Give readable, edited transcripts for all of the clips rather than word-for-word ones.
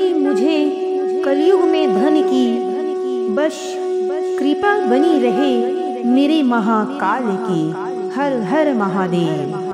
हुई मुझे कलयुग में धन की, बस कृपा बनी रहे मेरे महाकाल की। हर हर महादेव।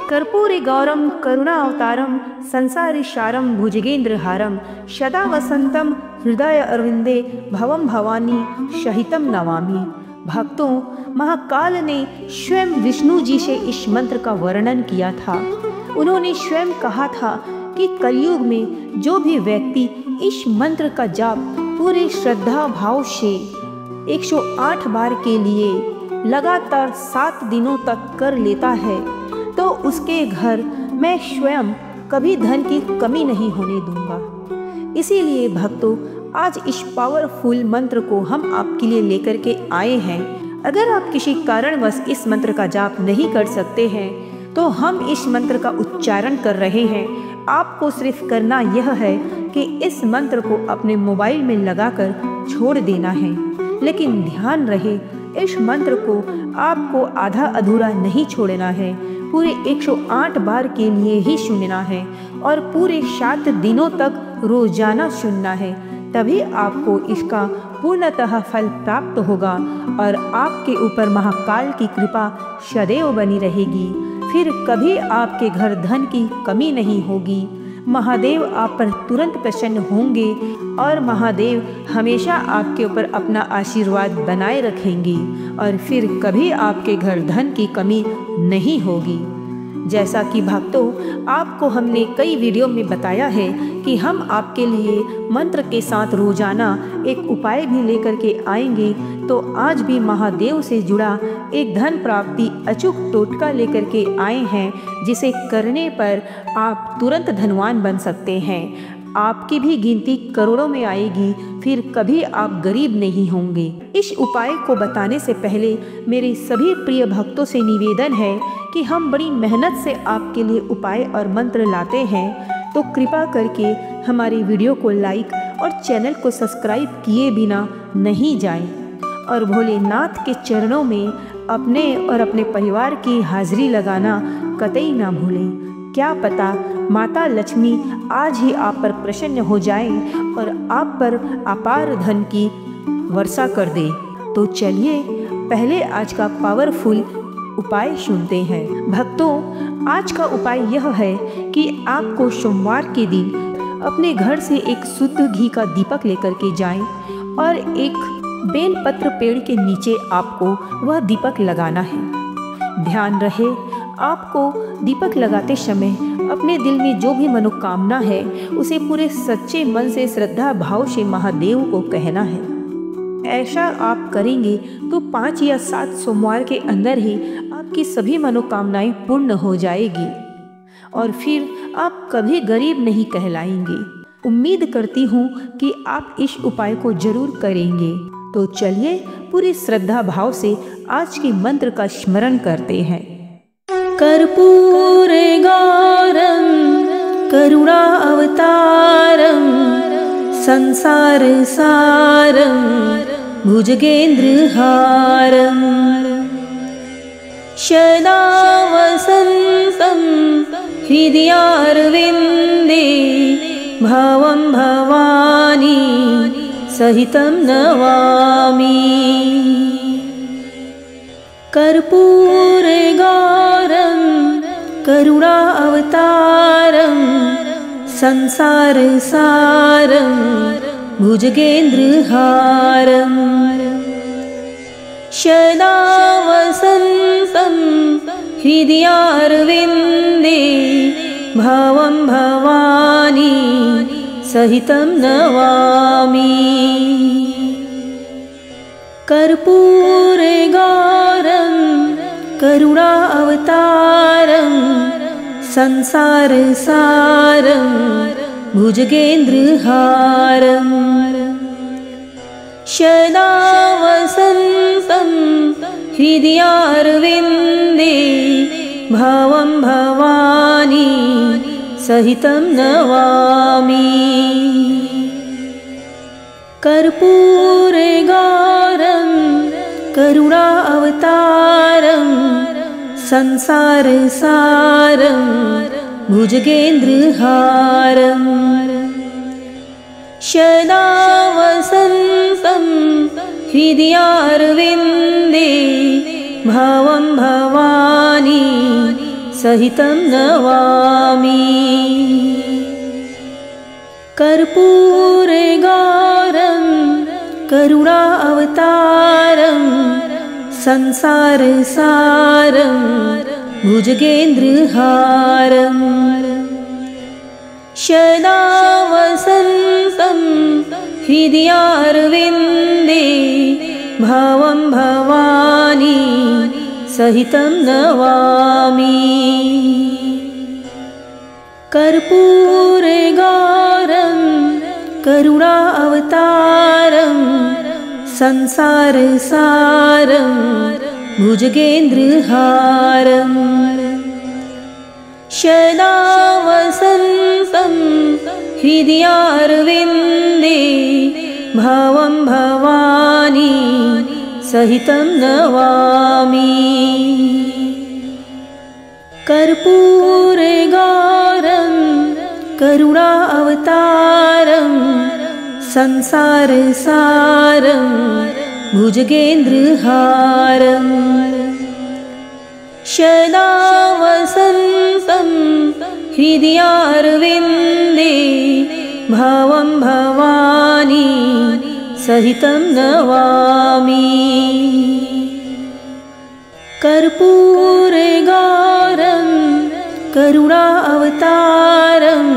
कर्पूरी गौरम करुणावतारम संसारिसारम भुजगेंद्रहारम सदा वसंतम हृदय अरविंदे भवम भवानी सहितम नमामि। भक्तों, महाकाल ने स्वयं विष्णु जी से इस मंत्र का वर्णन किया था। उन्होंने स्वयं कहा था कि कलयुग में जो भी व्यक्ति इस मंत्र का जाप पूरे श्रद्धा भाव से 108 बार के लिए लगातार 7 दिनों तक कर लेता है तो उसके घर मैं स्वयं कभी धन की कमी नहीं होने दूंगा। इसीलिए भक्तों, आज इस पावरफुल मंत्र को हम आपके लिए लेकर के आए हैं। अगर आप किसी कारणवश इस मंत्र का जाप नहीं कर सकते हैं तो हम इस मंत्र का उच्चारण कर रहे हैं। आपको सिर्फ करना यह है कि इस मंत्र को अपने मोबाइल में लगाकर छोड़ देना है। लेकिन ध्यान रहे, इस मंत्र को आपको आधा अधूरा नहीं छोड़ना है। पूरे 108 बार के लिए ही सुनना है और पूरे 7 दिनों तक रोजाना सुनना है। तभी आपको इसका पूर्णतः फल प्राप्त होगा और आपके ऊपर महाकाल की कृपा सदैव बनी रहेगी। फिर कभी आपके घर धन की कमी नहीं होगी। महादेव आप पर तुरंत प्रसन्न होंगे और महादेव हमेशा आपके ऊपर अपना आशीर्वाद बनाए रखेंगे और फिर कभी आपके घर धन की कमी नहीं होगी। जैसा कि भक्तों, आपको हमने कई वीडियो में बताया है कि हम आपके लिए मंत्र के साथ रोजाना एक उपाय भी लेकर के आएंगे। तो आज भी महादेव से जुड़ा एक धन प्राप्ति अचूक टोटका लेकर के आए हैं, जिसे करने पर आप तुरंत धनवान बन सकते हैं। आपकी भी गिनती करोड़ों में आएगी, फिर कभी आप गरीब नहीं होंगे। इस उपाय को बताने से पहले मेरे सभी प्रिय भक्तों से निवेदन है कि हम बड़ी मेहनत से आपके लिए उपाय और मंत्र लाते हैं, तो कृपा करके हमारी वीडियो को लाइक और चैनल को सब्सक्राइब किए बिना नहीं जाएं और भोलेनाथ के चरणों में अपने और अपने परिवार की हाजिरी लगाना कतई ना भूलें। क्या पता माता लक्ष्मी आज ही आप पर प्रसन्न हो जाए और आप पर अपार धन की वर्षा कर दे। तो चलिए पहले आज का पावरफुल उपाय सुनते हैं। भक्तों, आज का उपाय यह है कि आपको सोमवार के दिन अपने घर से एक शुद्ध घी का दीपक लेकर के जाएं और एक बेलपत्र पेड़ के नीचे आपको वह दीपक लगाना है। ध्यान रहे, आपको दीपक लगाते समय अपने दिल में जो भी मनोकामना है उसे पूरे सच्चे मन से श्रद्धा भाव से महादेव को कहना है। ऐसा आप करेंगे तो 5 या 7 सोमवार के अंदर ही आपकी सभी मनोकामनाएं पूर्ण हो जाएगी और फिर आप कभी गरीब नहीं कहलाएंगे। उम्मीद करती हूँ कि आप इस उपाय को जरूर करेंगे। तो चलिए पूरी श्रद्धा भाव से आज के मंत्र का स्मरण करते हैं। कर्पूर गौरम करुणा अवतारम संसार सारम भुजगेंद्रहारम सदा वसंतम हृदयारविंदे भवम भवानी सहितं नमामि। कर्पूर गौरम करुणा अवतारम संसार सारम भुजगेंद्रहारम सदा वसंतम हृदयारविंदे भवम भवानी सहितं नमामि। कर्पूर गौरम करुणा अवतारम संसार सारम भुजगेंद्रहारम सदा वसंतम हृदयारविंदे भवम भवानी सहितं नमामि। कर्पूर गौरम करुणा अवतारम संसार सारम भुजगेंद्रहारम सदा वसन्तं हृदयारविन्दे भवं भवानी सहितं नवामि। कर्पूरगारं करुणावतारं संसारसारं भुजगेन्द्रहारं सदा वसन्तं हृदयारविन्दे भवं भवानी सहितं नवामि। कर्पूरगारं करुणावतारं संसारसारं भुजगेन्द्रहारं सदा वसन्तं हृदयारविन्दे भवं भवानी सहितं नवामि। कर्पूरगारं करुणावतारं संसारसारं भुजगेन्द्रहारं सदा वसन्तं हृदयारविन्दे भवं भवानी सहितं नवामि। कर्पूरगारं करुणावतारं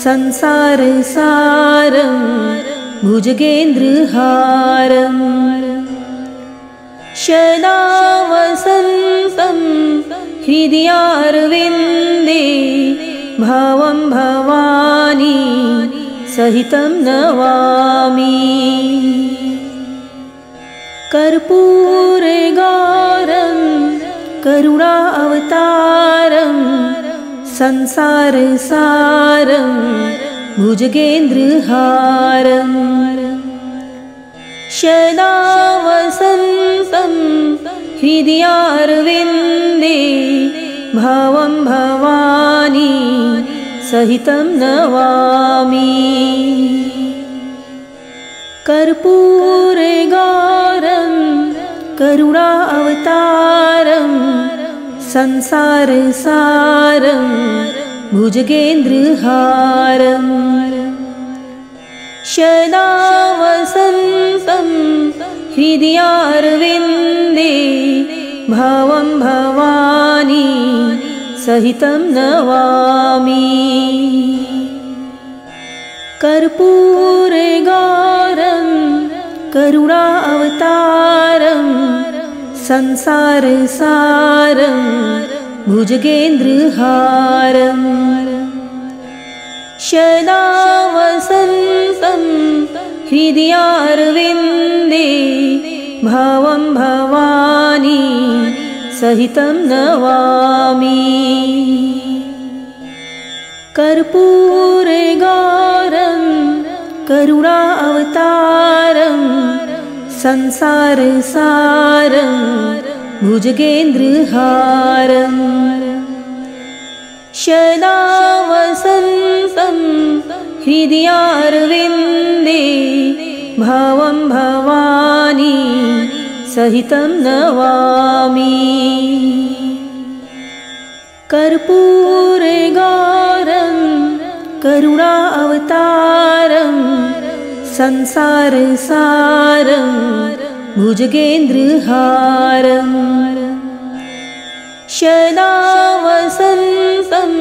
संसारसारं भुजगेन्द्रहारं सदा वसन्तं हृदयारविन्दे भवं भवानी सहितं नवामि। कर्पूरगारं करुणावतारं संसारसारं भुजगेन्द्रहारं सदा वसन्तं हृदयारविन्दे भवं भवानी सहितं नवामि। कर्पूरगारं करुणावतारं संसारसारं भुजगेन्द्रहारं सदा वसन्तं हृदयारविन्दे भवं भवानी सहितं नवामि। कर्पूरगारं करुणावतारं संसारसारं भुजगेन्द्रहारं सदा वसन्तं हृदयारविन्दे भवं भवानी सहितं नवामि। कर्पूरगारं करुणावतारं संसारसारं भुजगेन्द्रहारं सदा वसन्तं हृदयारविन्दे भवं भवानी सहितं नवामि। कर्पूरगारं करुणावतारं संसारसारं भुजगेन्द्रहारं सदा वसन्तं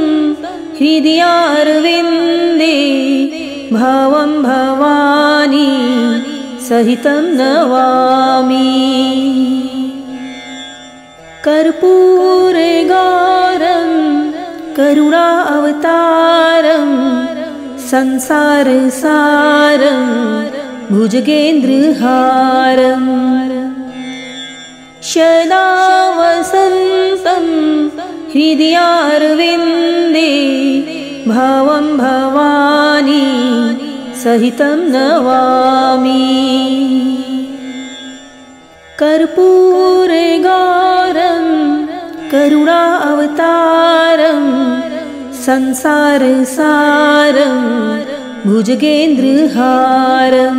हृदयारविन्दे भवं भवानी सहितं नवामि। कर्पूरगारं करुणावतारं संसारसारं भुजगेन्द्रहारं सदा वसन्तं हृदयारविन्दे भवं भवानी सहितं नवामि। कर्पूरगारं करुणावतारं संसारसारं भुजगेन्द्रहारं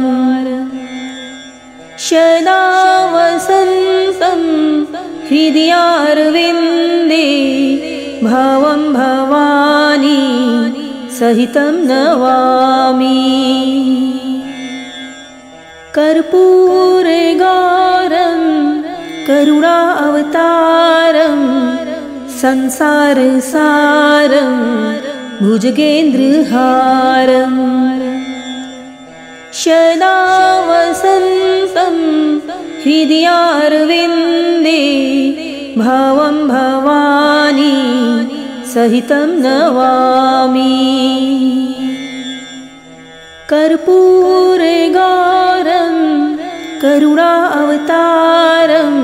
सदा वसन्तं हृदयारविन्दे भवं भवानी सहितं नमामि। कर्पूरगारं करुणावतारं संसारसारं भुजगेन्द्रहारं सदा वसन्तं हृदयारविन्दे भवं भवानी सहितं नमामि। कर्पूरगारं करुणावतारं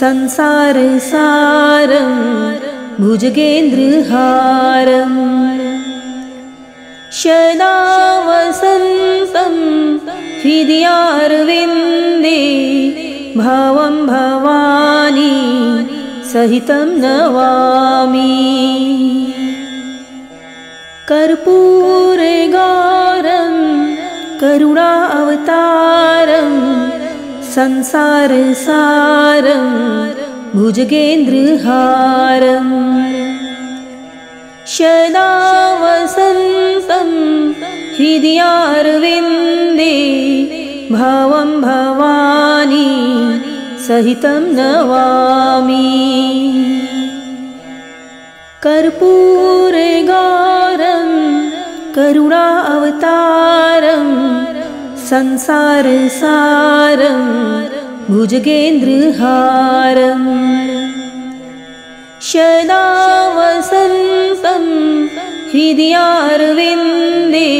संसारसारं भुजगेन्द्रहारं सदा वसन्तं हृदयारविन्दे भवं भवानी सहितं नमामि। कर्पूरगारं करुणावतारं संसारसारं भुजगेन्द्रहारं सदा वसन्तं हृदयारविन्दे भवं भवानी सहितं नमामि। कर्पूरगारं करुणावतारं संसारसारं भुजगेन्द्रहारं सदा वसन्तं हृदयारविन्दे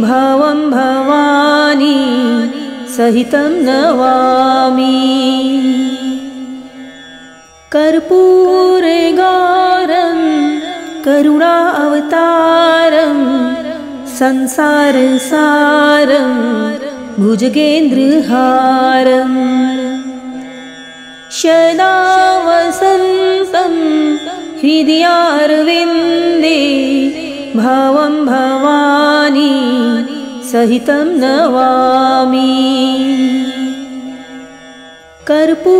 भवं भवानी सहितं नमामि। कर्पूरगारं करुणावतारं संसारसारं भुजगेन्द्रहारं सदा वसन्तं हृदयारविन्दे भवं भवानी सहितं नमामि। कर्पूरगारं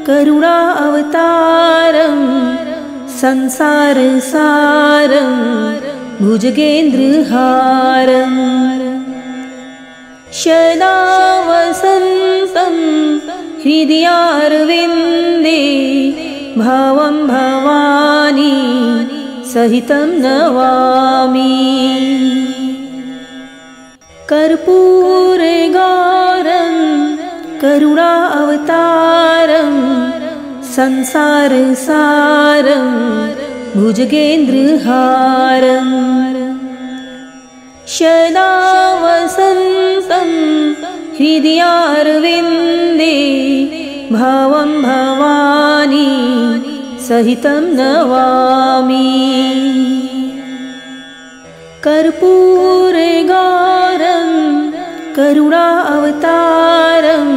करुणावतारं संसारसारं भुजगेन्द्रहारं सदा वसन्तं हृदयारविन्दे भवं भवानी सहितं नमामि। कर्पूरगारं करुणावतारं संसारसारं भुजगेन्द्रहारं सदा वसन्तं हृदयारविन्दे भवं भवानी सहितं नमामि। कर्पूरगारं करुणावतारं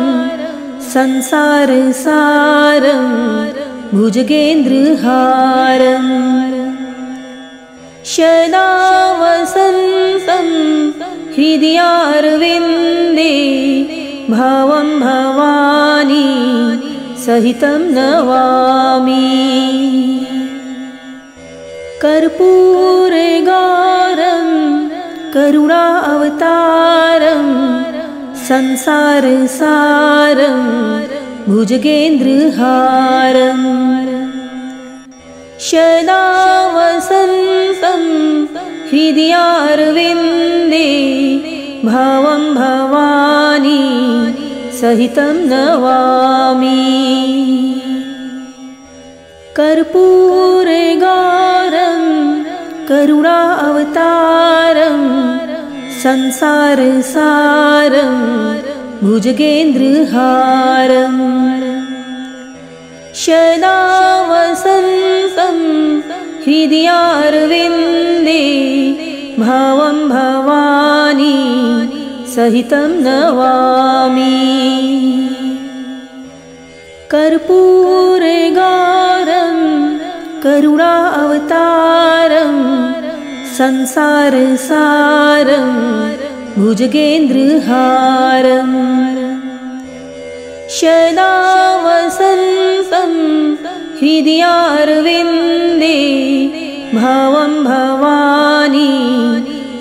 संसारसारं भुजगेन्द्रहारं सदा वसन्तं हृदयारविन्दे भवं भवानी सहितं नमामि। कर्पूरगारं करुणावतारं संसारसारं भुजगेन्द्रहारं सदा वसन्तं हृदयारविन्दे भवं भवानी सहितं नमामि। कर्पूरगारं करुणावतारं संसारसारं भुजगेन्द्रहारं सदा वसन्तं हृदयारविन्दे भवं भवानी सहितं नमामि। कर्पूरगारं करुणावतारं संसारसारं भुजगेन्द्रहारं सदा वसन्तं हृदयारविन्दे भवं भवानी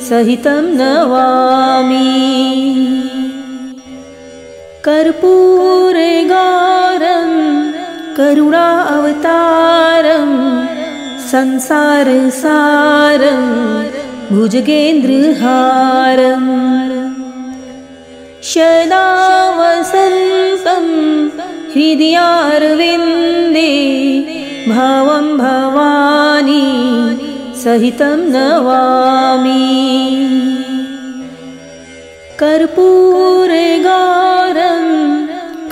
सहितं नमामि। कर्पूरगारं करुणावतारं संसारसारं भुजगेन्द्रहारं सदा वसन्तं हृदयारविन्दे भवं भवानी सहितं नमामि। कर्पूरगारं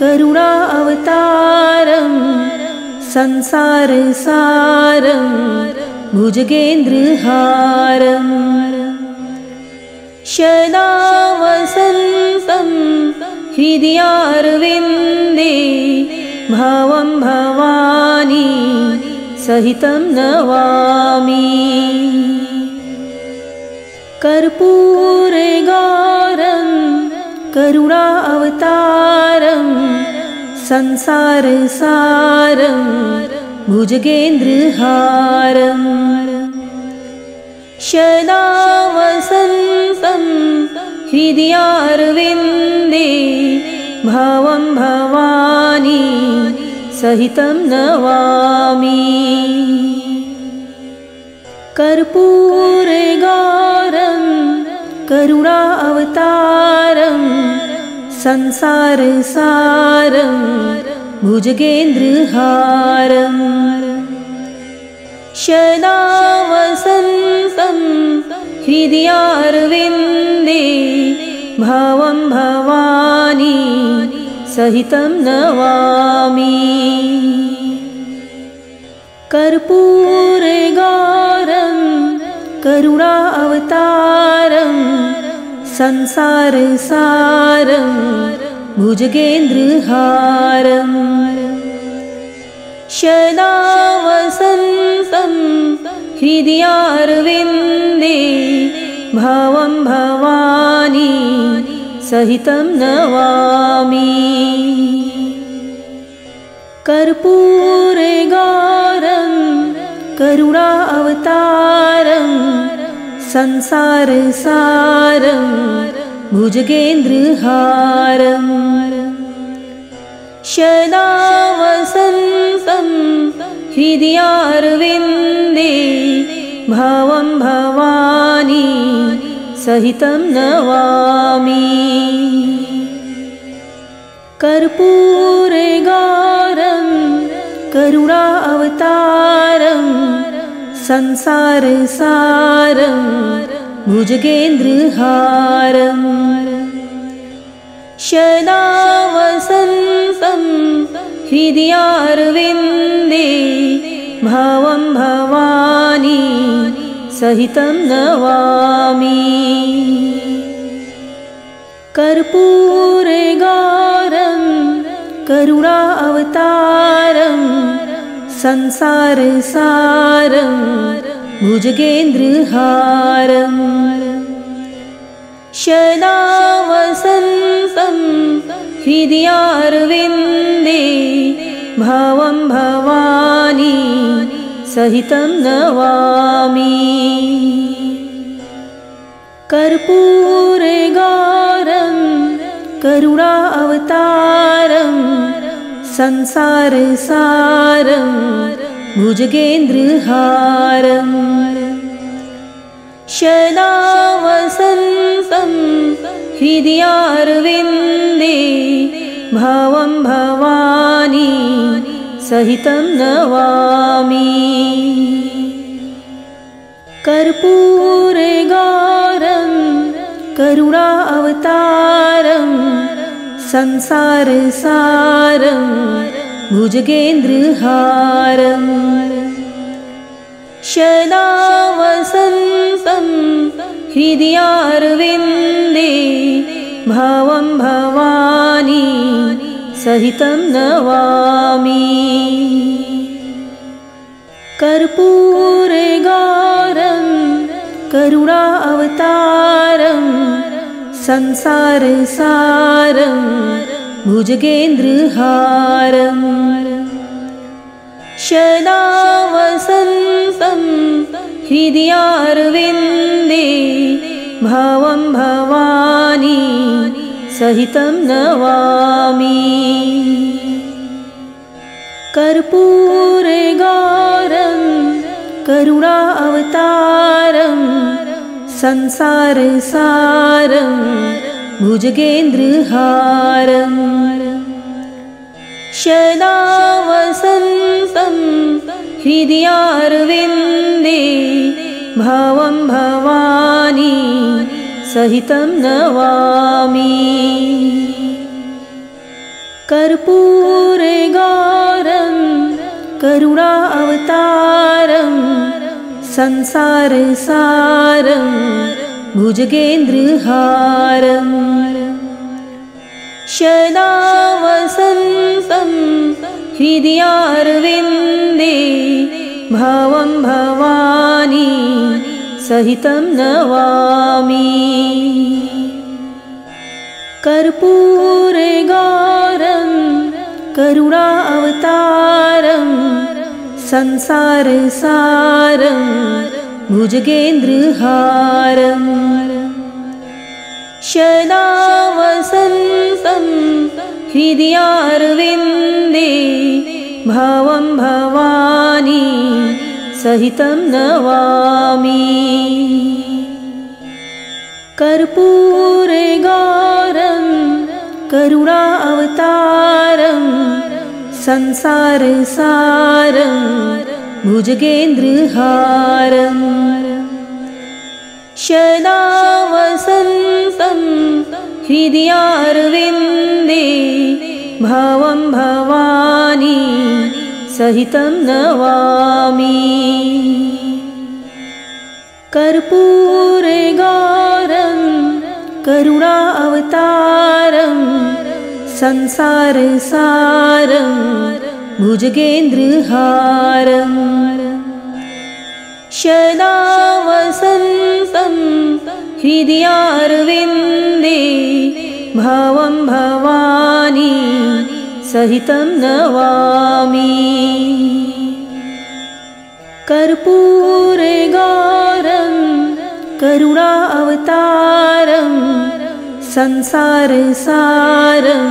करुणावतारं संसारसारं भुजगेन्द्रहारं सदा वसन्तं हृदयारविन्दे भवं भवानी सहितं नमामि। कर्पूरगारं करुणावतारं संसारसारं भुजगेन्द्रहारं सदा वसन्तं हृदयारविन्दे भवं भवानी सहितं नमामि। कर्पूरगारं करुणावतारं संसारसारं भुजगेन्द्रहारं सदा वसन्तं हृदयारविन्दे भवं भवानी सहितं नमामि। कर्पूरगारं करुणावतारं संसारसारं भुजगेन्द्रहारं सदा वसन्तं हृदयारविन्दे भवं भवानी सहितं नमामि। कर्पूरगारं करुणावतारं संसारसारं भुजगेन्द्रहारं सदा वसन्तं हृदयारविन्दे भवं भवानी सहितं नमामि। कर्पूरगारं करुणावतारं संसारसारं भुजगेन्द्रहारं सदा वसन्तं हृदयारविन्दे भवं भवानी सहितं नमामि। कर्पूरगारं करुणावतारं संसारसारं भुजगेन्द्रहारं सदा वसन्तं हृदयारविन्दे भवं भवानी सहितं नमामि। कर्पूरगारं करुणावतारं संसारसारं भुजगेन्द्रहारं सदा वसन्तं हृदयारविन्दे भवं भवानी सहितं नमामि। कर्पूरगारं करुणावतारं संसारसारं भुजगेन्द्रहारं सदा वसन्तं हृदयारविन्दे भवं भवानी सहितं नमामि। कर्पूरगारं करुणा अवतारं संसारसारं भुजगेन्द्रहारं सदा वसन्तं हृदयारविन्दे भावं भवानी सहितं नमामि। कर्पूरगारं करुणा अवतारं संसारसारं भुजगेन्द्रहारं सदा वसन्तं हृदयारविन्दे भावं भवानी सहितं नमामि। कर्पूरगारं करुणा अवतारं संसारसारं भुजगेन्द्रहारं सदा वसन्तं हृदयारविन्दे भावं भवानी सहितं नमामि। कर्पूरगारं करुणा अवतारं संसारसारं भुजगेन्द्रहारं सदा वसन्तं हृदयारविन्दे भावं भवानी सहितं नमामि। कर्पूरगारं करुणा अवतारं संसारसारं भुजगेन्द्रहारं सदा वसन्तं हृदयारविन्दे भावं भवानी सहितं नमामि। कर्पूरगारं करुणा अवतारं संसारसारं भुजगेन्द्रहारं सदा वसन्तं हृदयारविन्दे भावं भवानी सहितं नमामि। कर्पूरगारं करुणा अवतारं संसारसारं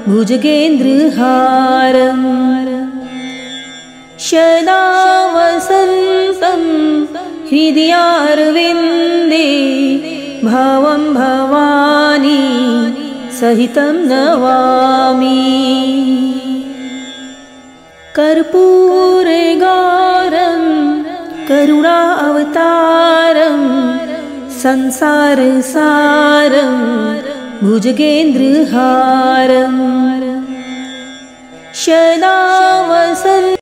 भुजगेन्द्रहारं सदा वसन्तं हृदयारविन्दे भावं भवानी सहितं नमामि। कर्पूरगारं करुणा अवतारं संसारसारं भुजगेन्द्रहारं सदा वसन्तं